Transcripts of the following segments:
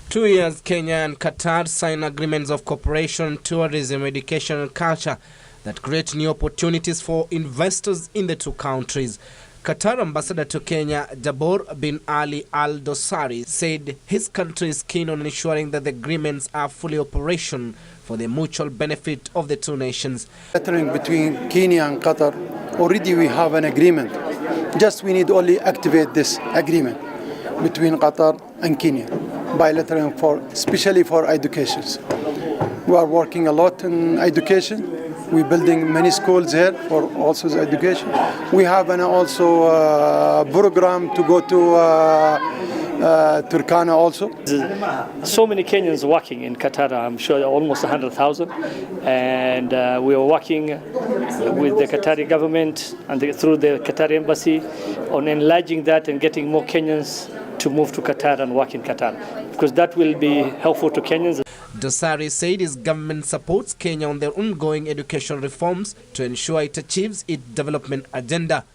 2 years, Kenya and Qatar sign agreements of cooperation, tourism, education and culture that create new opportunities for investors in the two countries. Qatar Ambassador to Kenya, Jabor bin Ali Al-Dosari, said his country is keen on ensuring that the agreements are fully operational for the mutual benefit of the two nations. Between Kenya and Qatar, already we have an agreement. Just we need only activate this agreement between Qatar and Kenya, bilateral, especially for education. We are working a lot in education. We're building many schools here for also education. We have also program to go to Turkana also. So many Kenyans working in Qatar, I'm sure almost 100,000. And we are working with the Qatari government and through the Qatar Embassy on enlarging that and getting more Kenyans to move to Qatar and work in Qatar, because that will be helpful to Kenyans. Dosari said his government supports Kenya on their ongoing education reforms to ensure it achieves its development agenda.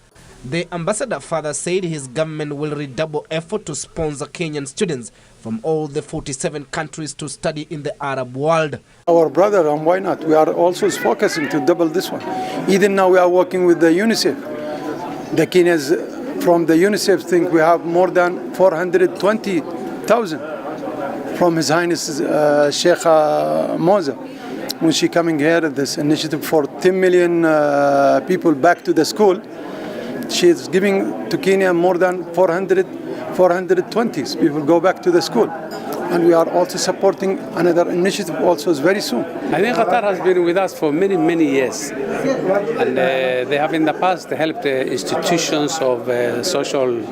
The ambassador further said his government will redouble effort to sponsor Kenyan students from all the 47 countries to study in the Arab world. Our brother, and why not? We are also focusing to double this one. Even now we are working with the UNICEF. The Kenyans from the UNICEF think we have more than 420,000 from His Highness Sheikh Moza. When she coming here, this initiative for 10 million people back to the school, she is giving to Kenya more than 420 people go back to the school. And we are also supporting another initiative also very soon. I think Qatar has been with us for many, many years. And they have in the past helped institutions of social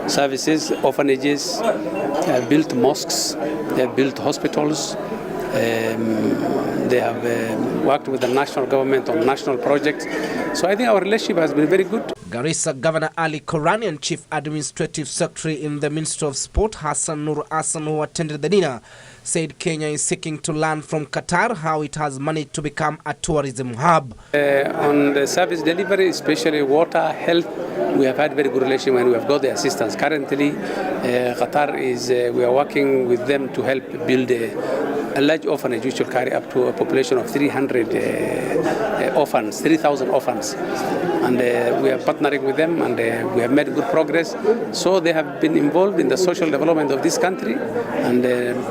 services, orphanages, built mosques, they have built hospitals. They have worked with the national government on national projects. So I think our relationship has been very good. Garissa Governor Ali Korani and Chief Administrative Secretary in the Ministry of Sport Hassan Nur Hassan, who attended the dinner, said Kenya is seeking to learn from Qatar how it has managed to become a tourism hub. On the service delivery, especially water, health, we have had very good relations when we have got the assistance. Currently, Qatar we are working with them to help build a large orphanage which will carry up to a population of 300 orphans, 3,000 orphans. And we are partnering with them, and we have made good progress. So they have been involved in the social development of this country and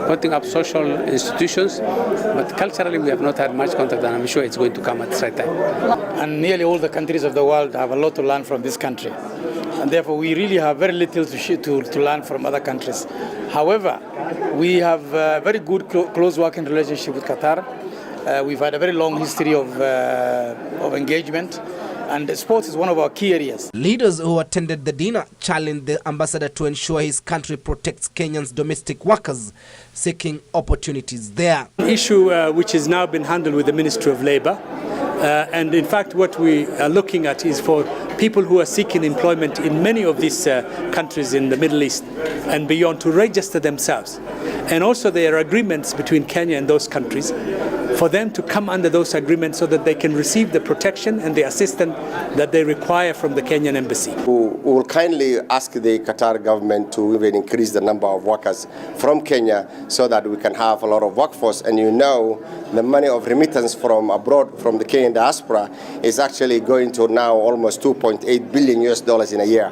putting up social institutions. But culturally, we have not had much contact, and I'm sure it's going to come at the right time. And nearly all the countries of the world have a lot to learn from this country. And therefore, we really have very little to learn from other countries. However, we have a very good close working relationship with Qatar. We've had a very long history of engagement, and sports is one of our key areas. Leaders who attended the dinner challenged the ambassador to ensure his country protects Kenyans' domestic workers seeking opportunities there. An issue which has now been handled with the Ministry of Labour. And in fact, what we are looking at is for people who are seeking employment in many of these countries in the Middle East and beyond to register themselves. And also there are agreements between Kenya and those countries for them to come under those agreements so that they can receive the protection and the assistance that they require from the Kenyan embassy. We will kindly ask the Qatar government to even increase the number of workers from Kenya so that we can have a lot of workforce. And you know, the money of remittance from abroad, from the Kenyan diaspora, is actually going to now almost $2.8 billion in a year.